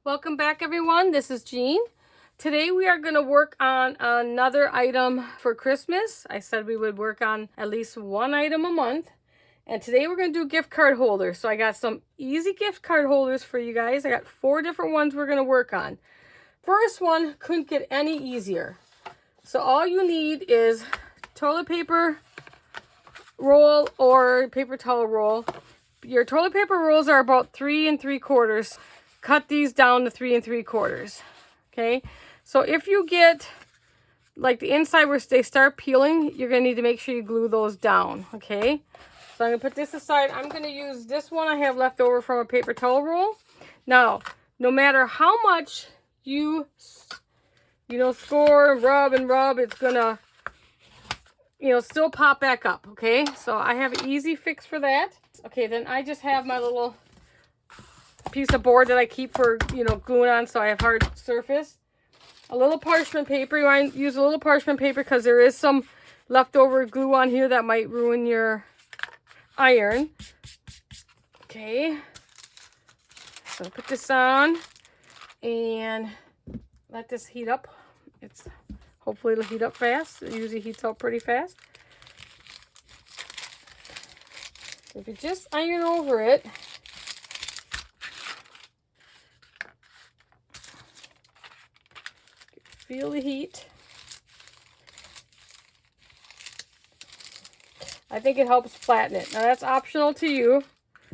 Welcome back, everyone. This is Jean. Today we are going to work on another item for Christmas. I said we would work on at least one item a month. And today we're going to do gift card holders. So I got some easy gift card holders for you guys. I got 4 different ones we're going to work on. First one couldn't get any easier. So all you need is toilet paper roll or paper towel roll. Your toilet paper rolls are about 3 3/4. Cut these down to 3 3/4. Okay, so if you get like the inside where they start peeling, you're gonna need to make sure you glue those down. Okay, so I'm gonna put this aside. I'm gonna use this one I have left over from a paper towel roll. Now, no matter how much you score and rub, it's gonna still pop back up. Okay, so I have an easy fix for that. Okay, then I just have my little piece of board that I keep for gluing on, so I have hard surface. A little parchment paper. You want to use a little parchment paper because there is some leftover glue on here that might ruin your iron. Okay, so put this on and let this heat up. Hopefully it'll heat up fast. It usually heats up pretty fast. So if you just iron over it, feel the heat. I think it helps flatten it. Now that's optional to you,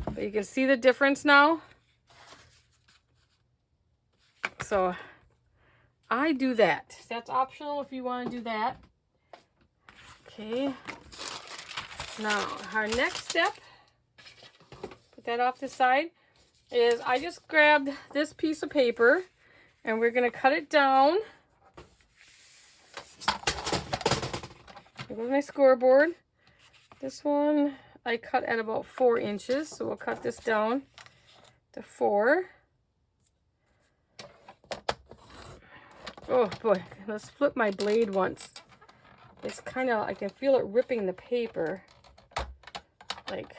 but you can see the difference now. So I do that. That's optional if you want to do that. Okay. Now our next step, put that off the side, is I just grabbed this piece of paper and we're going to cut it down. Here goes my scoreboard. This one I cut at about 4 inches, so we'll cut this down to 4. Oh boy, let's flip my blade once. It's kind of, I can feel it ripping the paper. Like,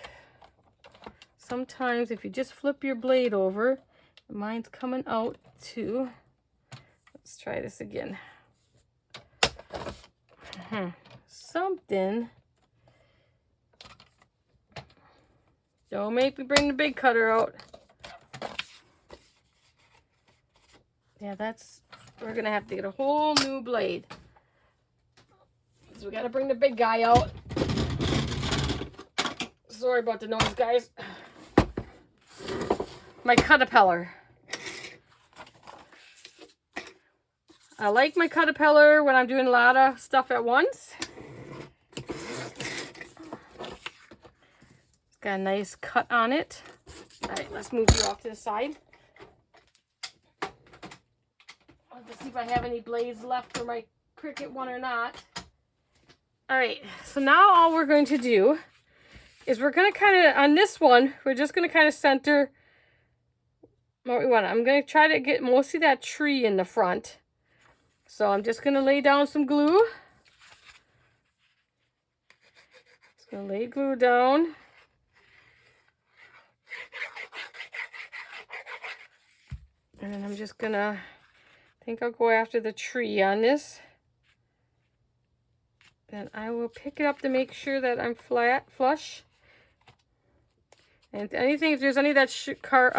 sometimes if you just flip your blade over, mine's coming out too. Let's try this again. Something. Don't make me bring the big cutter out. Yeah, we're gonna have to get a whole new blade. So we gotta bring the big guy out. Sorry about the noise, guys. My caterpillar. I like my caterpillar when I'm doing a lot of stuff at once. It's got a nice cut on it. All right, let's move you off to the side. Let's see if I have any blades left for my Cricut one or not. All right, so now all we're going to do is we're going to kind of, on this one, we're just going to kind of center what we want. I'm going to try to get mostly that tree in the front. So I'm just going to lay down some glue. Just going to lay glue down. And then I'm just going to, I think I'll go after the tree on this. Then I will pick it up to make sure that I'm flush. And if there's any of that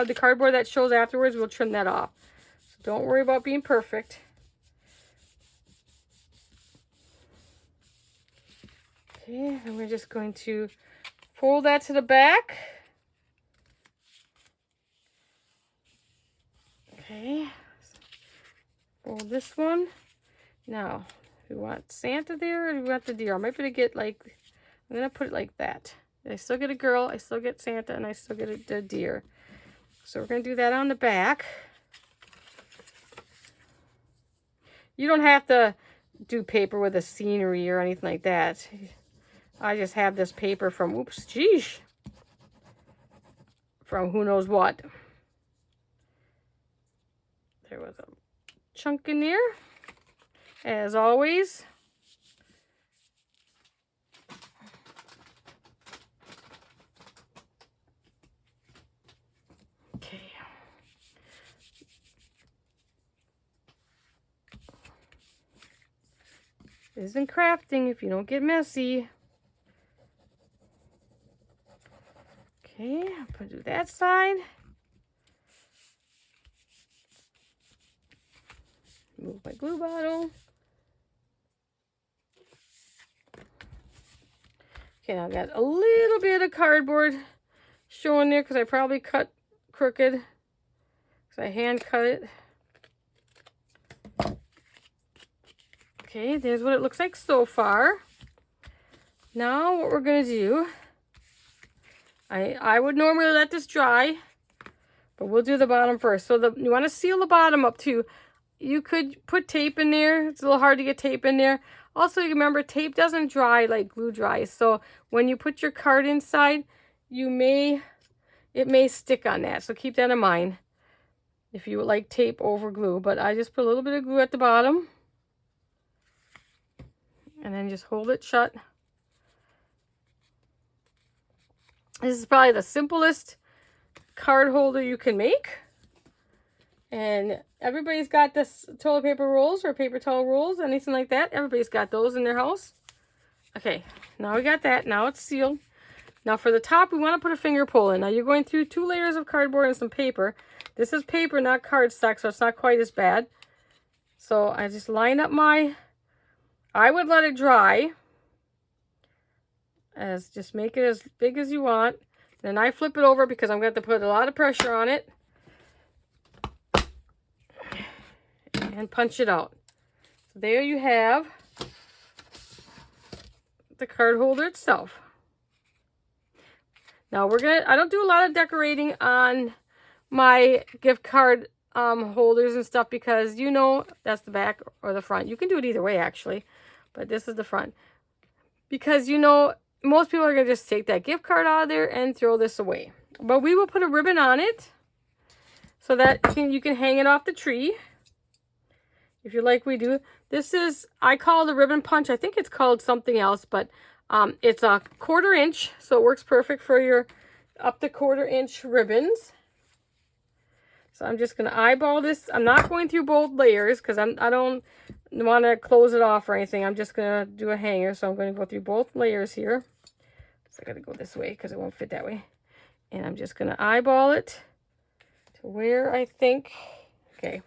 the cardboard that shows afterwards, we'll trim that off. So don't worry about being perfect. Okay, and we're just going to fold that to the back. Okay, fold this one. Now, do we want Santa there or do we want the deer? I might be able to get I'm going to put it like that. I still get a girl, I still get Santa, and I still get a deer. So we're going to do that on the back. You don't have to do paper with a scenery or anything like that. I just have this paper from, from who knows what. There was a chunk in there, as always. Okay. isn't crafting if you don't get messy. Okay, I'm going to do that side. Move my glue bottle. Okay, now I've got a little bit of cardboard showing there because I probably cut crooked. Because I hand cut it. Okay, there's what it looks like so far. Now what we're going to do, I would normally let this dry, but we'll do the bottom first. So you want to seal the bottom up too. You could put tape in there. It's a little hard to get tape in there. Also, remember, tape doesn't dry like glue dries. So when you put your card inside, it may stick on that. So keep that in mind if you would like tape over glue. But I just put a little bit of glue at the bottom. And then just hold it shut. This is probably the simplest card holder you can make. And everybody's got this toilet paper rolls or paper towel rolls, anything like that. Everybody's got those in their house. Okay, now we got that. Now it's sealed. Now for the top, we want to put a finger pull in. Now you're going through 2 layers of cardboard and some paper. This is paper, not cardstock, so it's not quite as bad. So I just line up I would let it dry. Just make it as big as you want. Then I flip it over because I'm going to have to put a lot of pressure on it. And punch it out. So there you have the card holder itself. Now I don't do a lot of decorating on my gift card holders and stuff because that's the back or the front. You can do it either way actually, but this is the front. Because most people are going to just take that gift card out of there and throw this away. But we will put a ribbon on it so that you can hang it off the tree. If you like we do. I call it a ribbon punch. I think it's called something else, but it's a 1/4 inch, so it works perfect for your up to 1/4 inch ribbons. So I'm just going to eyeball this. I'm not going through both layers because I don't want to close it off or anything. I'm just going to do a hanger, so I'm going to go through both layers here. So I got to go this way because it won't fit that way. And I'm just going to eyeball it to where I think, okay.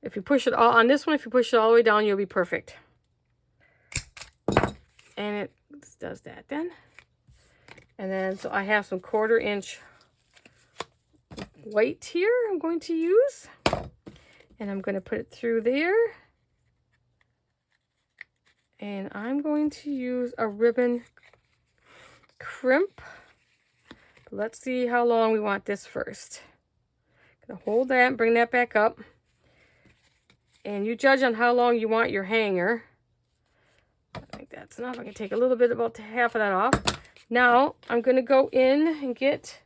If you push it all on this one, if you push it all the way down, you'll be perfect. And it does that then. And then, so I have some 1/4 inch white here I'm going to use. And I'm going to put it through there. And I'm going to use a ribbon crimp. Let's see how long we want this first. Gonna hold that and bring that back up. And you judge on how long you want your hanger. I think that's enough. I can take a little bit, about half of that off. Now, I'm going to go in and get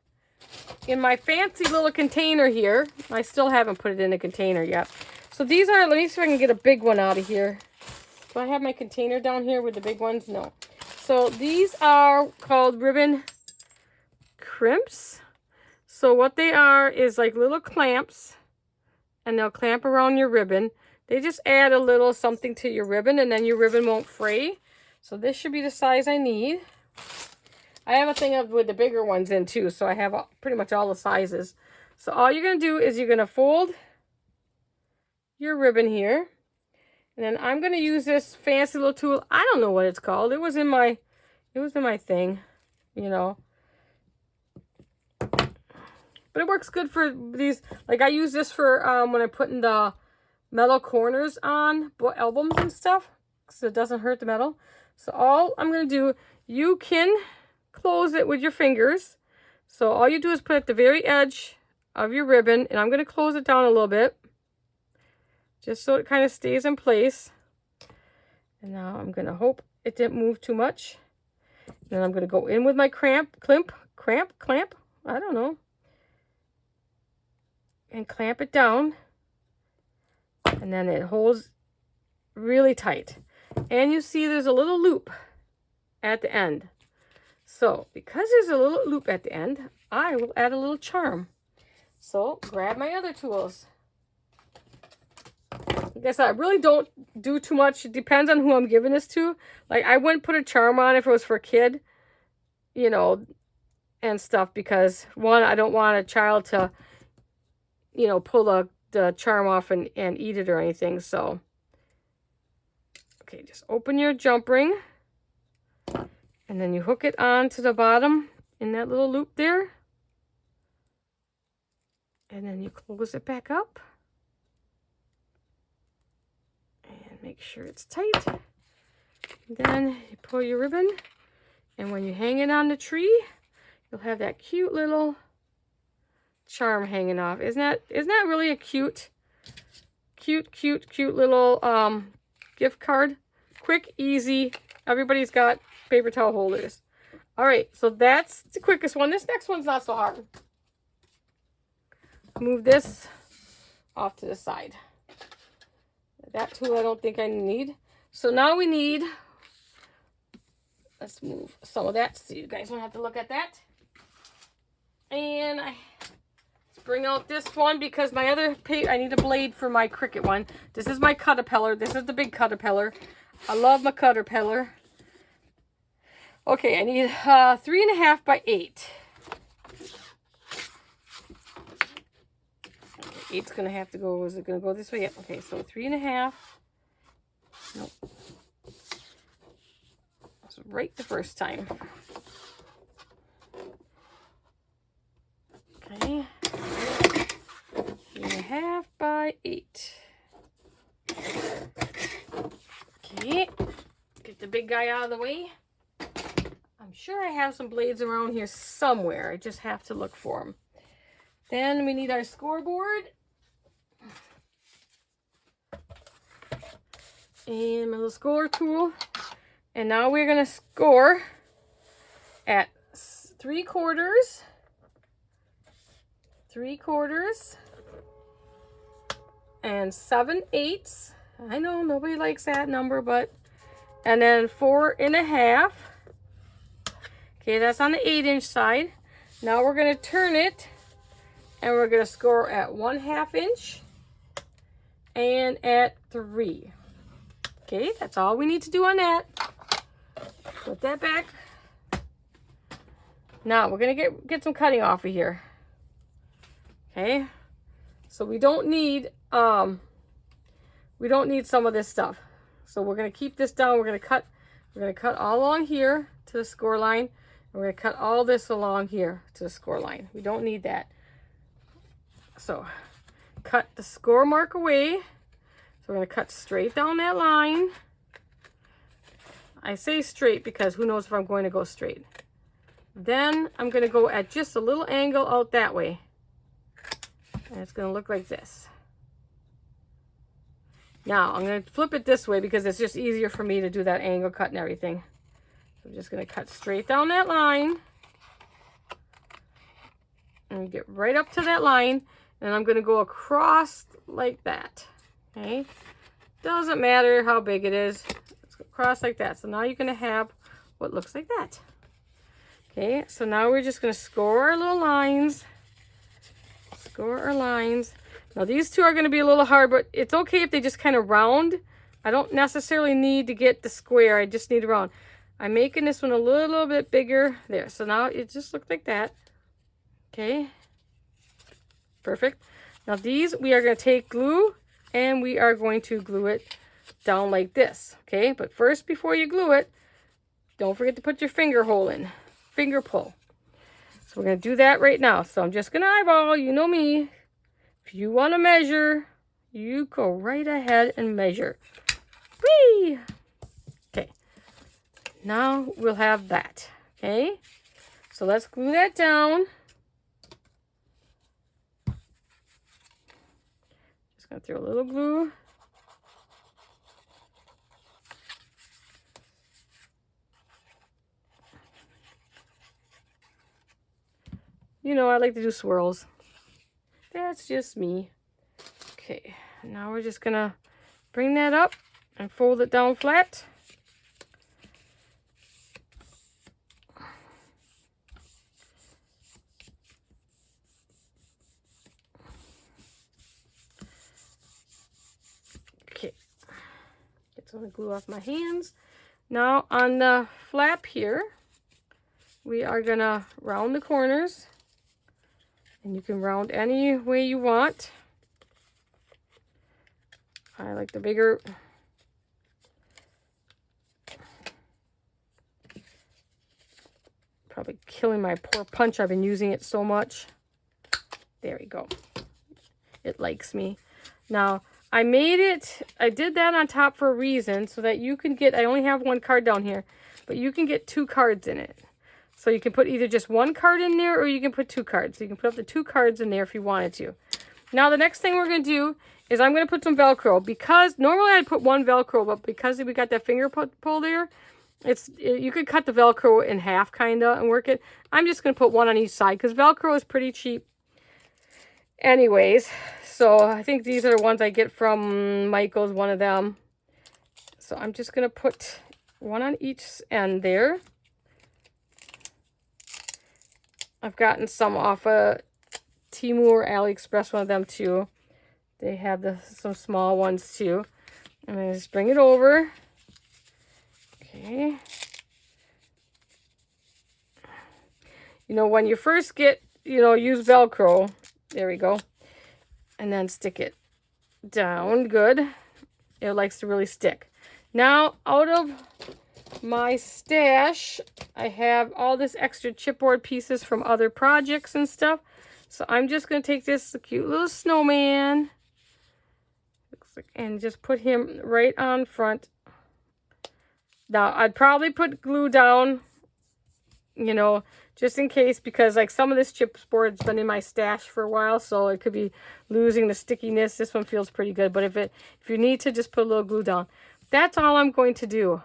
in my fancy little container here. I still haven't put it in a container yet. So these are, let me see if I can get a big one out of here. Do I have my container down here with the big ones? No. So these are called ribbon crimps. So what they are is like little clamps. And they'll clamp around your ribbon. They just add a little something to your ribbon and then your ribbon won't fray. So this should be the size I need. I have a thing with the bigger ones in too, so I have pretty much all the sizes. So all you're going to do is you're going to fold your ribbon here. And then I'm going to use this fancy little tool. I don't know what it's called. It was in my thing, But it works good for these. Like I use this for when I'm putting the metal corners on albums and stuff, so it doesn't hurt the metal. So all I'm going to do, you can close it with your fingers. So all you do is put at the very edge of your ribbon, and I'm going to close it down a little bit, just so it kind of stays in place. And now I'm going to hope it didn't move too much. Then I'm going to go in with my clamp, I don't know. And clamp it down. And then it holds really tight. And you see there's a little loop at the end. So because there's a little loop at the end, I will add a little charm. So grab my other tools. Like I said, I really don't do too much. It depends on who I'm giving this to. Like, I wouldn't put a charm on if it was for a kid, you know, and stuff, because one, I don't want a child to, you know, pull the charm off and eat it or anything. So, okay, just open your jump ring, and then you hook it on to the bottom in that little loop there. And then you close it back up. And make sure it's tight. Then you pull your ribbon. And when you hang it on the tree, you'll have that cute little charm hanging off. Isn't that really a cute little gift card? Quick, easy. Everybody's got paper towel holders. All right, so that's the quickest one. This next one's not so hard. Move this off to the side. That tool I don't think I need. So now we need, let's move some of that so you guys don't have to look at that. And let's bring out this one because my other I need a blade for my Cricut one. This is my Caterpillar. This is the big Caterpillar. I love my Caterpillar. Okay, I need 3.5 by 8. 8's gonna have to go. Is it gonna go this way? Yep. Okay, so 3.5. Nope. That's right the first time. Okay. 3.5 by 8. Okay. Get the big guy out of the way. I'm sure I have some blades around here somewhere. I just have to look for them. Then we need our scoreboard. And my little score tool. And now we're going to score at 3/4, 3/4, and 7/8. I know nobody likes that number, but, and then 4.5. Okay, that's on the 8-inch side. Now we're going to turn it, and we're going to score at 1/2 inch and at 3. Okay, that's all we need to do on that. Put that back. Now we're gonna get some cutting off of here. Okay, so we don't need some of this stuff. So we're gonna keep this down. We're gonna cut all along here to the score line. And we're gonna cut all this along here to the score line. We don't need that. So cut the score mark away. So we're going to cut straight down that line. I say straight because who knows if I'm going to go straight. Then I'm going to go at just a little angle out that way. And it's going to look like this. Now I'm going to flip it this way because it's just easier for me to do that angle cut and everything. So I'm just going to cut straight down that line. And get right up to that line. And I'm going to go across like that. Okay, doesn't matter how big it is. Let's go across like that. So now you're going to have what looks like that. Okay, so now we're just going to score our little lines. Score our lines. Now these two are going to be a little hard, but it's okay if they just kind of round. I don't necessarily need to get the square. I just need to round. I'm making this one a little bit bigger. There, so now it just looks like that. Okay, perfect. Now these, we are going to take glue. And we are going to glue it down like this, okay? But first, before you glue it, don't forget to put your finger hole in. Finger pull. So we're going to do that right now. So I'm just going to eyeball. You know me. If you want to measure, you go right ahead and measure. Whee! Okay. Now we'll have that, okay? So let's glue that down. Gonna throw a little glue. You know, I like to do swirls. That's just me. Okay, now we're just gonna bring that up and fold it down flat. Perfect. So I'm going to glue off my hands. Now on the flap here, we are going to round the corners. And you can round any way you want. I like the bigger. Probably killing my poor punch. I've been using it so much. There we go. It likes me. Now, I did that on top for a reason so that you can get, I only have one card down here, but you can get 2 cards in it. So you can put either just 1 card in there or you can put 2 cards. So you can put up to 2 cards in there if you wanted to. Now, the next thing we're going to do is I'm going to put some Velcro, because normally I'd put 1 Velcro, but because we got that finger pull there, you could cut the Velcro in half kind of and work it. I'm just going to put 1 on each side because Velcro is pretty cheap anyways. So I think these are the ones I get from Michael's, one of them. So I'm just going to put 1 on each end there. I've gotten some off of Temu or AliExpress, one of them too. They have some small ones too. And I just bring it over. Okay. You know, when you first get, use Velcro, there we go. And then stick it down good. It likes to really stick. Now, out of my stash, I have all this extra chipboard pieces from other projects and stuff. So I'm just going to take this cute little snowman and just put him right on front. Now, I'd probably put glue down, just in case, because like some of this chipboard's been in my stash for a while, so it could be losing the stickiness. This one feels pretty good, but if you need to, just put a little glue down. That's all I'm going to do.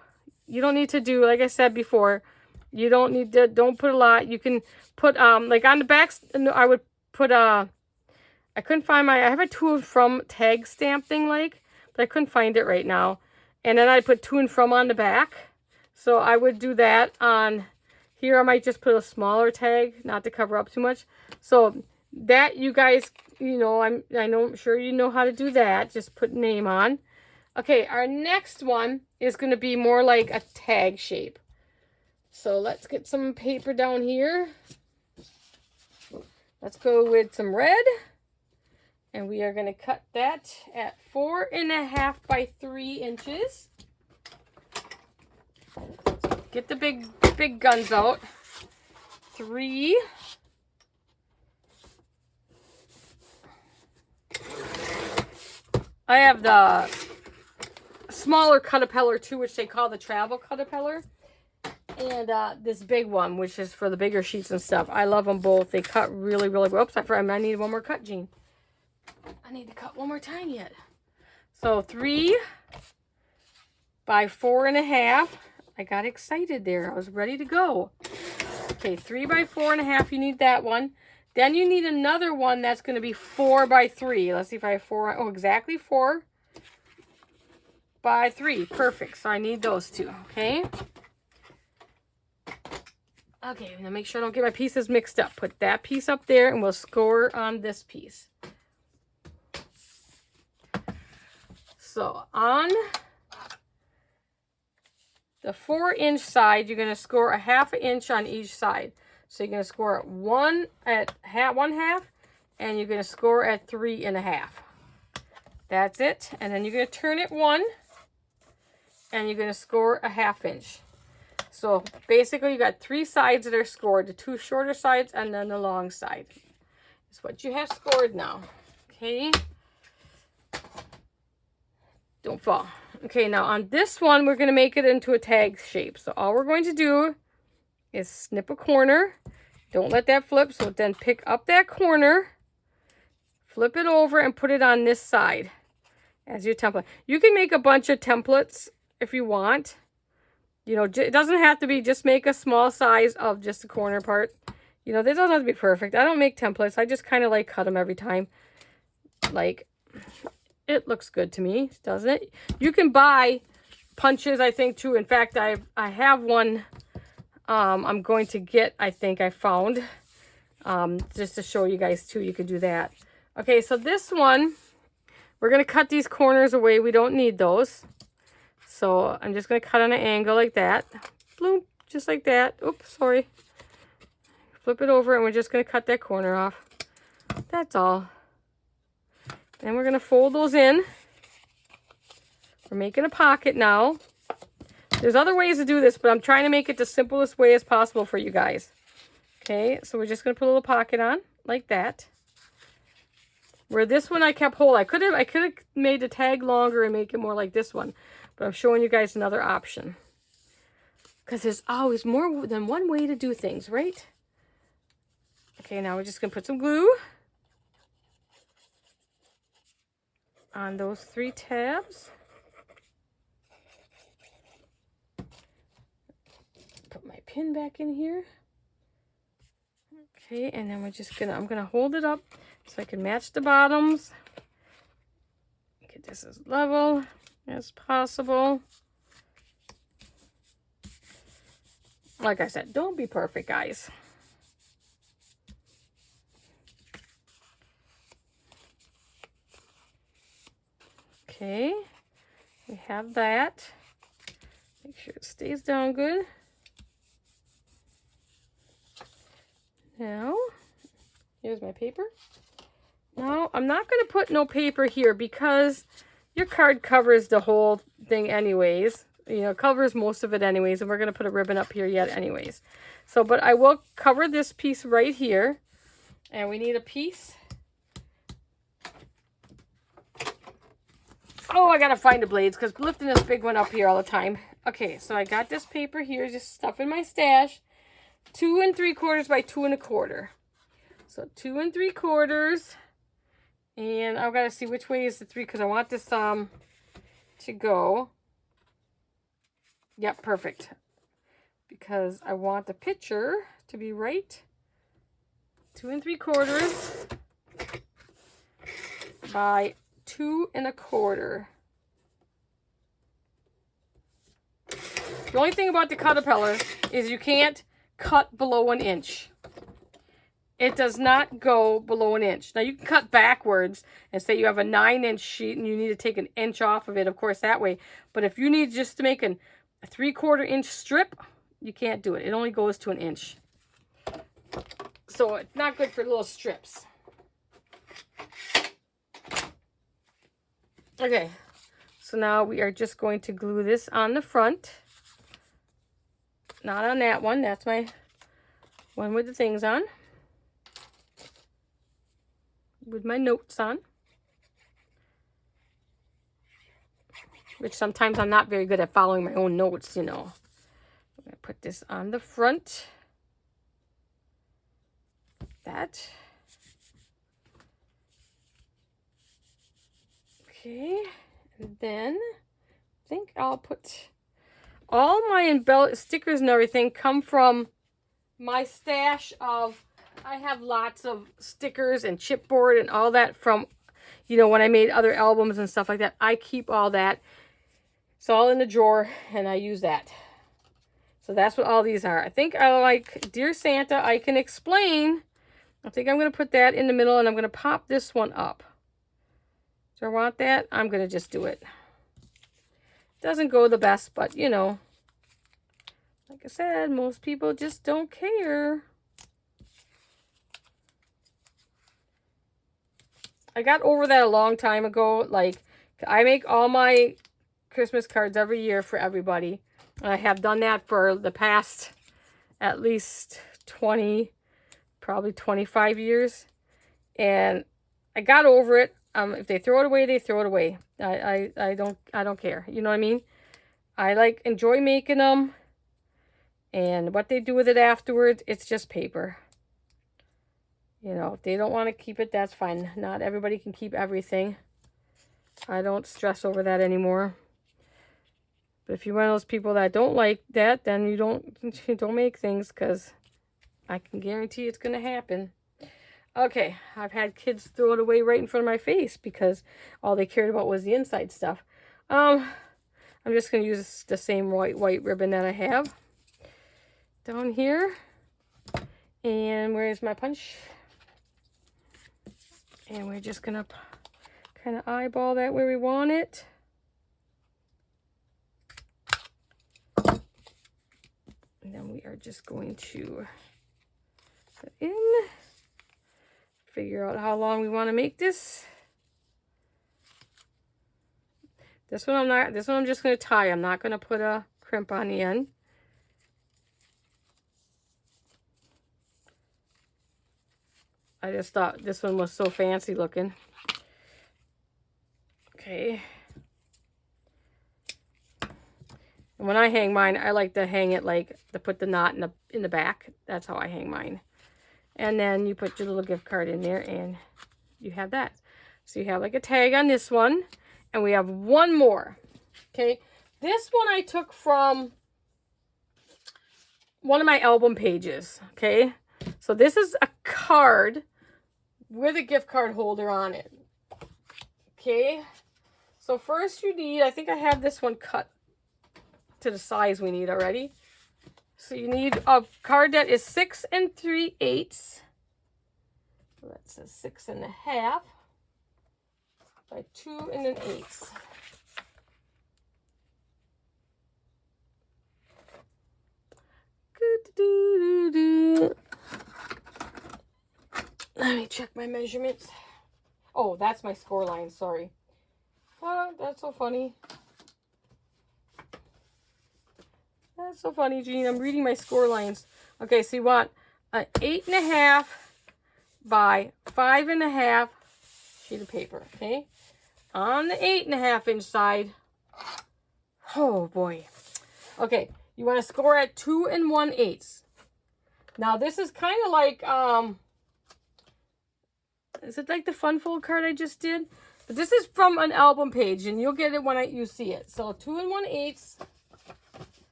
You don't need to do, like I said before, you don't need to, don't put a lot. You can put, like on the backs, I would put, I couldn't find I have a to and from tag stamp thing but I couldn't find it right now. And then I put to and from on the back. So I would do that on here. I might just put a smaller tag, not to cover up too much. So that, you guys, I'm sure you know how to do that. Just put name on. Okay, our next one is going to be more like a tag shape. So let's get some paper down here. Let's go with some red. And we are going to cut that at 4.5 by 3 inches. Get the big guns out. 3. I have the smaller caterpillar too, which they call the travel caterpillar. And this big one, which is for the bigger sheets and stuff. I love them both. They cut really, really well. Oops, I need one more cut, Jean. I need to cut one more time yet. So 3 by 4.5. I got excited there. I was ready to go. Okay, 3 by 4.5. You need that one. Then you need another one that's going to be 4 by 3. Let's see if I have 4. Oh, exactly 4 by 3. Perfect. So I need those two. Okay. Okay, now make sure I don't get my pieces mixed up. Put that piece up there and we'll score on this piece. So on the 4-inch side, you're going to score a 1/2 inch on each side. So you're going to score at 1 1/2, and you're going to score at 3.5. That's it. And then you're going to turn it 1, and you're going to score a 1/2 inch. So basically you got 3 sides that are scored, the 2 shorter sides and then the long side. Is what you have scored now. Okay. Don't fall. Okay, now on this one, we're going to make it into a tag shape. So all we're going to do is snip a corner. Don't let that flip. So then pick up that corner, flip it over, and put it on this side as your template. You can make a bunch of templates if you want. It doesn't have to be, just make a small size of just the corner part. This doesn't have to be perfect. I don't make templates. I just kind of like cut them every time. It looks good to me, doesn't it? You can buy punches, I think, too. In fact, I have one I'm going to get, I think I found, just to show you guys, too. You could do that. Okay, so this one, we're going to cut these corners away. We don't need those. So I'm just going to cut on an angle like that. Bloop, just like that. Oops, sorry. Flip it over and we're just going to cut that corner off. That's all. Then we're going to fold those in. We're making a pocket now. There's other ways to do this, but I'm trying to make it the simplest way as possible for you guys. Okay, so we're just going to put a little pocket on like that. Where this one I kept whole. I could have made the tag longer and make it more like this one, but I'm showing you guys another option. Because there's always more than one way to do things, right? Okay, now we're just going to put some glue on those 3 tabs. Put my pin back in here. Okay, and then I'm gonna hold it up so I can match the bottoms. Get this as level as possible. Like I said, don't be perfect, guys. Okay, we have that. Make sure it stays down good. Now, here's my paper. Now, I'm not going to put no paper here because your card covers the whole thing anyways. You know, covers most of it anyways, and we're going to put a ribbon up here yet anyways. So, but I will cover this piece right here, and we need a piece. Oh, I got to find the blades because lifting this big one up here all the time. Okay, so I got this paper here, just stuff in my stash. 2 3/4 by 2 1/4. So 2 3/4, and I've got to see which way is the 3 because I want this to go. Yep, perfect. Because I want the picture to be right. 2 3/4 by 2 1/4. The only thing about the caterpillar is you can't cut below 1 inch. It does not go below 1 inch. Now you can cut backwards and say you have a 9-inch sheet and you need to take 1 inch off of it, of course, that way. But if you need just to make a 3/4 inch strip, you can't do it. It only goes to 1 inch. So it's not good for little strips. Okay, so now we are just going to glue this on the front. Not on that one. That's my one with the things on. With my notes on. Which sometimes I'm not very good at following my own notes, you know. I'm going to put this on the front. That. Okay. And then I think I'll put all my stickers and everything come from my stash of, I have lots of stickers and chipboard and all that from, you know, when I made other albums and stuff like that. I keep all that. It's all in the drawer and I use that. So that's what all these are. I think I like Dear Santa, I Can Explain. I think I'm going to put that in the middle and I'm going to pop this one up. Do I want that? I'm going to just do it. Doesn't go the best, but you know, like I said, most people just don't care. I got over that a long time ago. Like, I make all my Christmas cards every year for everybody. I have done that for the past at least 20, probably 25 years. And I got over it. If they throw it away, they throw it away. I don't care. You know what I mean? I enjoy making them. And what they do with it afterwards, it's just paper. You know, if they don't want to keep it, that's fine. Not everybody can keep everything. I don't stress over that anymore. But if you're one of those people that don't like that, then you don't make things, because I can guarantee it's going to happen. Okay, I've had kids throw it away right in front of my face because all they cared about was the inside stuff. I'm just going to use the same white ribbon that I have down here. And where's my punch? And we're just going to kind of eyeball that where we want it. And then we are just going to put in, figure out how long we want to make this. This one I'm just going to tie. I'm not going to put a crimp on the end. I just thought this one was so fancy looking. Okay. And when I hang mine, I like to hang it like to put the knot in the back. That's how I hang mine. And then you put your little gift card in there and you have that. So you have like a tag on this one. And we have one more. Okay. This one I took from one of my album pages. Okay. So this is a card with a gift card holder on it. Okay. So first you need, I think I have this one cut to the size we need already. So you need a card that is 6 3/8. That's a 6 1/2 by 2 1/8. Let me check my measurements. Oh, that's my score line, sorry. Oh, that's so funny. That's so funny, Jean. I'm reading my score lines. Okay, so you want an 8 1/2 by 5 1/2 sheet of paper, okay? On the 8 1/2 inch side, oh boy. Okay, you want to score at 2 1/8. Now this is kind of like, is it like the fun fold card I just did? But this is from an album page, and you'll get it when you see it. So 2 1/8.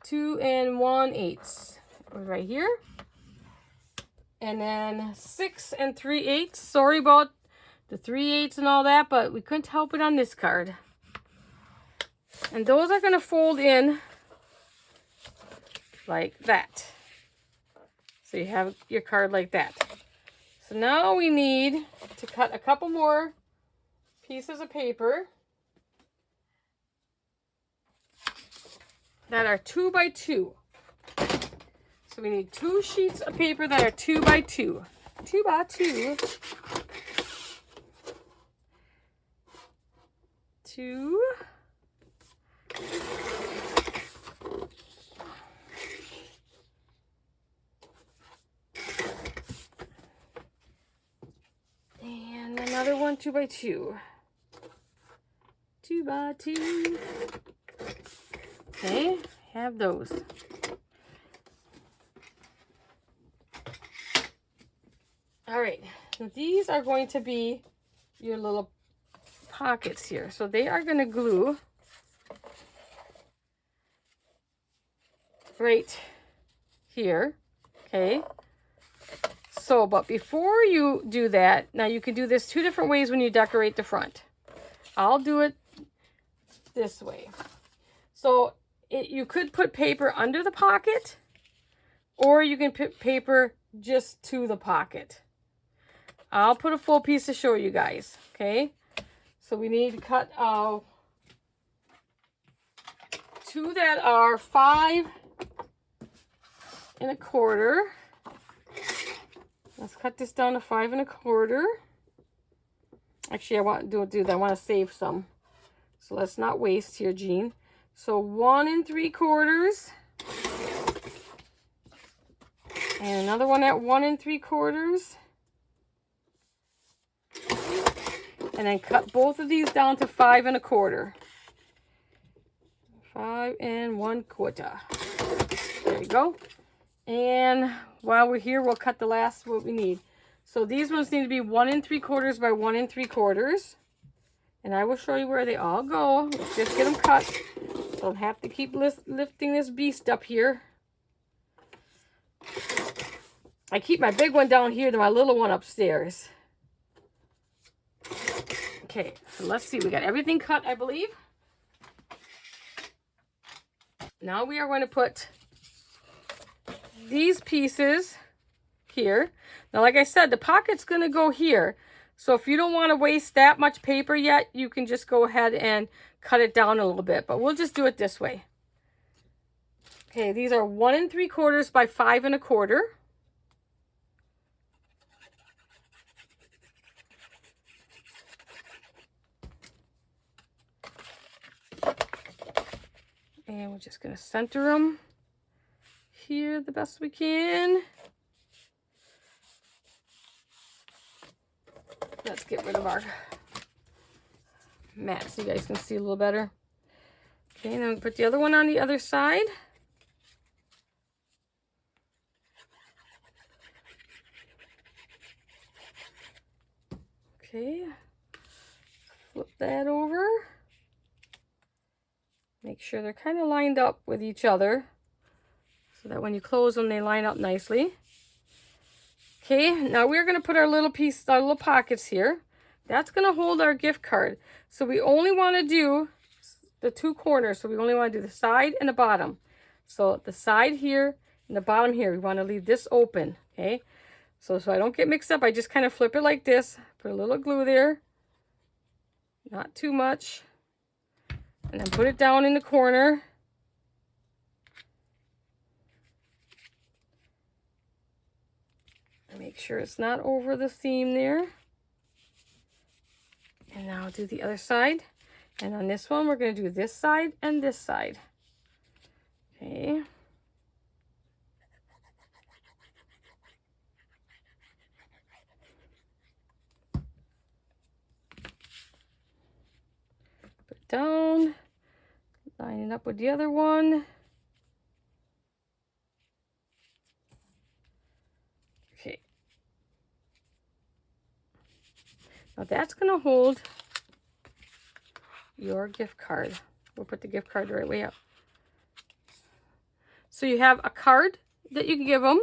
2 1/8 right here. And then 6 3/8. Sorry about the 3/8 and all that, but we couldn't help it on this card. And those are going to fold in like that. So you have your card like that. So now we need to cut a couple more pieces of paper that are 2 by 2. So we need 2 sheets of paper that are 2 by 2. 2 by 2. 2. And another one 2 by 2. 2 by 2. Okay, have those. All right, now these are going to be your little pockets here. So they are going to glue right here, okay? So, but before you do that, now you can do this 2 different ways when you decorate the front. I'll do it this way. So you could put paper under the pocket, or you can put paper just to the pocket. I'll put a full piece to show you guys, okay? So we need to cut out 2 that are 5 1/4. Let's cut this down to 5 1/4. Actually, I want to do that. I want to save some. So let's not waste here, Jean. So 1 3/4. And another one at 1 3/4. And then cut both of these down to 5 1/4. 5 1/4. There you go. And while we're here, we'll cut the last what we need. So these ones need to be 1 3/4 by 1 3/4. And I will show you where they all go. Let's just get them cut. So I'll have to keep lifting this beast up here. I keep my big one down here to my little one upstairs. Okay, so let's see. We got everything cut, I believe. Now we are going to put these pieces here. Now, like I said, the pocket's going to go here. So if you don't want to waste that much paper yet, you can just go ahead and cut it down a little bit. But we'll just do it this way. Okay, these are 1 3/4 by 5 1/4. And we're just gonna center them here the best we can. Let's get rid of our mat so you guys can see a little better. Okay, and then we put the other one on the other side. Okay, flip that over. Make sure they're kind of lined up with each other so that when you close them, they line up nicely. Okay, now we're going to put our little pockets here. That's going to hold our gift card. So we only want to do the 2 corners. So we only want to do the side and the bottom. So the side here and the bottom here, we want to leave this open. Okay, so I don't get mixed up, I just kind of flip it like this. Put a little glue there. Not too much. And then put it down in the corner. Make sure it's not over the seam there. And now I'll do the other side. And on this one, we're going to do this side and this side. Okay. Put it down. Line it up with the other one. Okay. Now that's going to hold your gift card. We'll put the gift card the right way up. So you have a card that you can give them.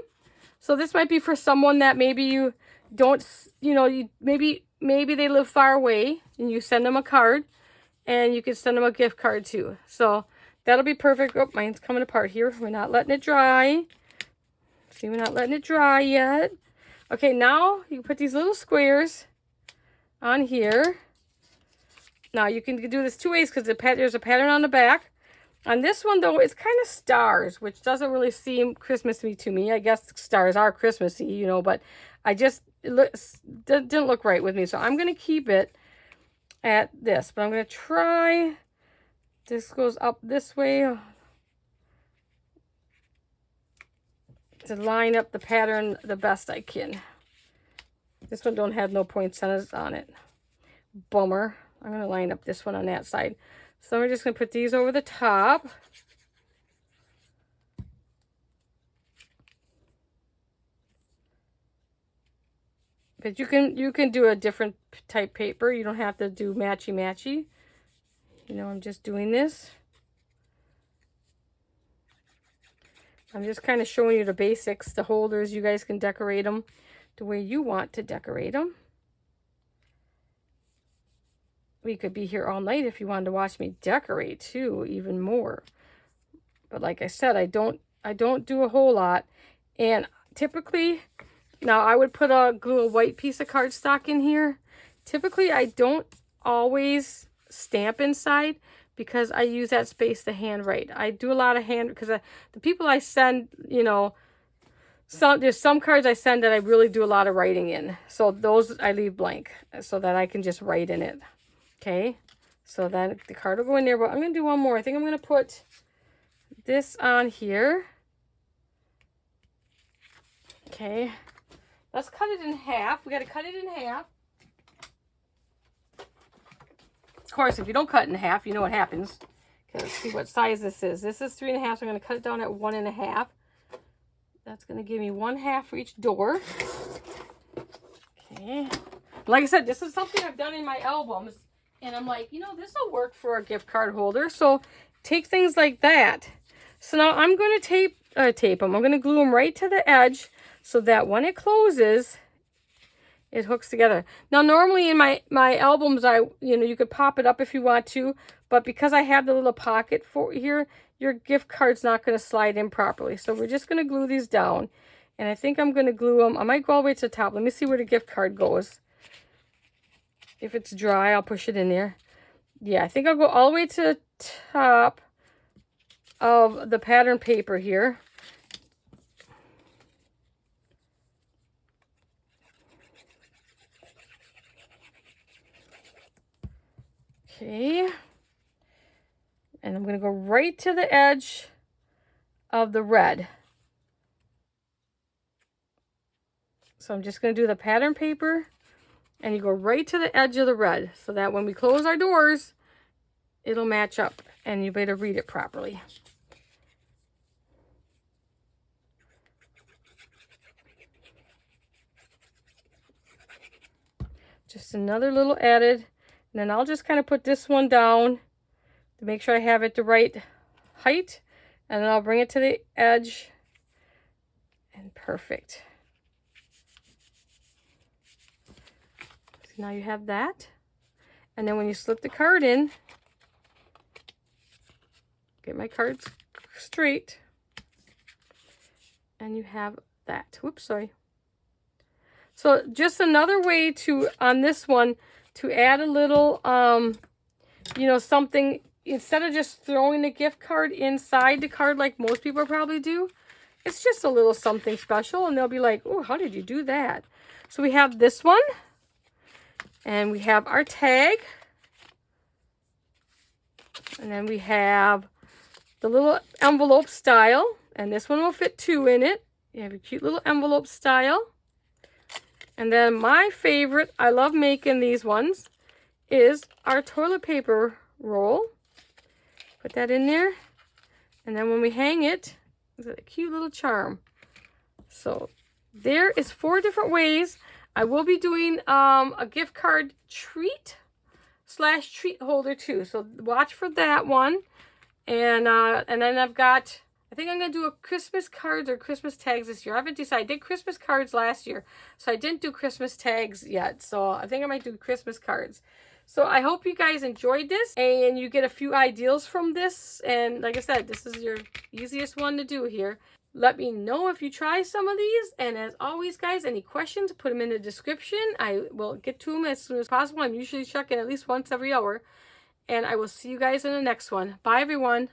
So this might be for someone that maybe you don't, maybe they live far away and you send them a card, and you can send them a gift card too. So that'll be perfect. Oh, mine's coming apart here. We're not letting it dry. See, we're not letting it dry yet. Okay, now you can put these little squares on here. Now you can do this 2 ways because there's a pattern on the back. On this one though, it's kind of stars, which doesn't really seem Christmassy to me. I guess stars are Christmassy, but it didn't look right with me. So I'm going to keep it at this, but I'm going to try. This goes up this way to line up the pattern the best I can. This one don't have no poinsettias on it. Bummer. I'm going to line up this one on that side. So we're just going to put these over the top. But you can do a different type paper. You don't have to do matchy-matchy. I'm just doing this. I'm just kind of showing you the basics, the holders. You guys can decorate them the way you want to decorate them. We could be here all night if you wanted to watch me decorate too, even more. But like I said, I don't do a whole lot. And typically, now I would glue a white piece of cardstock in here. Typically, I don't always stamp inside because I use that space to handwrite. I do a lot of because the people I send, there's some cards I send that I really do a lot of writing in. So those I leave blank so that I can just write in it. Okay, so then the card will go in there, but I'm going to do one more. I think I'm going to put this on here. Okay, let's cut it in half. We got to cut it in half. Of course, if you don't cut it in half, you know what happens. Okay, let's see what size this is. This is 3 1/2, so I'm going to cut it down at 1 1/2. That's going to give me 1/2 for each door. Okay, like I said, this is something I've done in my albums. And I'm like, this will work for a gift card holder. So take things like that. So now I'm going to tape them. I'm going to glue them right to the edge so that when it closes, it hooks together. Now, normally in my albums, you could pop it up if you want to. But because I have the little pocket for here, your gift card's not going to slide in properly. So we're just going to glue these down. And I think I'm going to glue them. I might go all the way to the top. Let me see where the gift card goes. If it's dry, I'll push it in there. Yeah, I think I'll go all the way to the top of the pattern paper here. Okay. And I'm going to go right to the edge of the red. So I'm just going to do the pattern paper, and you go right to the edge of the red so that when we close our doors, it'll match up and you better read it properly. Just another little added, and then I'll just kind of put this one down to make sure I have it the right height, and then I'll bring it to the edge, and perfect. So now you have that, and then when you slip the card in, get my cards straight, and you have that. Whoops, sorry. So just another way to, on this one, to add a little, you know, something, instead of just throwing the gift card inside the card like most people probably do, it's just a little something special, and they'll be like, oh, how did you do that? So we have this one, and we have our tag, and then we have the little envelope style, and this one will fit 2 in it. You have your cute little envelope style. And then my favorite, I love making these ones, is our toilet paper roll. Put that in there. And then when we hang it, it's a cute little charm. So there is 4 different ways. I will be doing a gift card treat / treat holder too. So watch for that one. And then I've got, I think I'm going to do a Christmas cards or Christmas tags this year. I haven't decided. I did Christmas cards last year, so I didn't do Christmas tags yet. So I think I might do Christmas cards. So I hope you guys enjoyed this and you get a few ideas from this. And like I said, this is your easiest one to do here. Let me know if you try some of these. And as always, guys, any questions, put them in the description. I will get to them as soon as possible. I'm usually checking at least once every hour. And I will see you guys in the next one. Bye, everyone.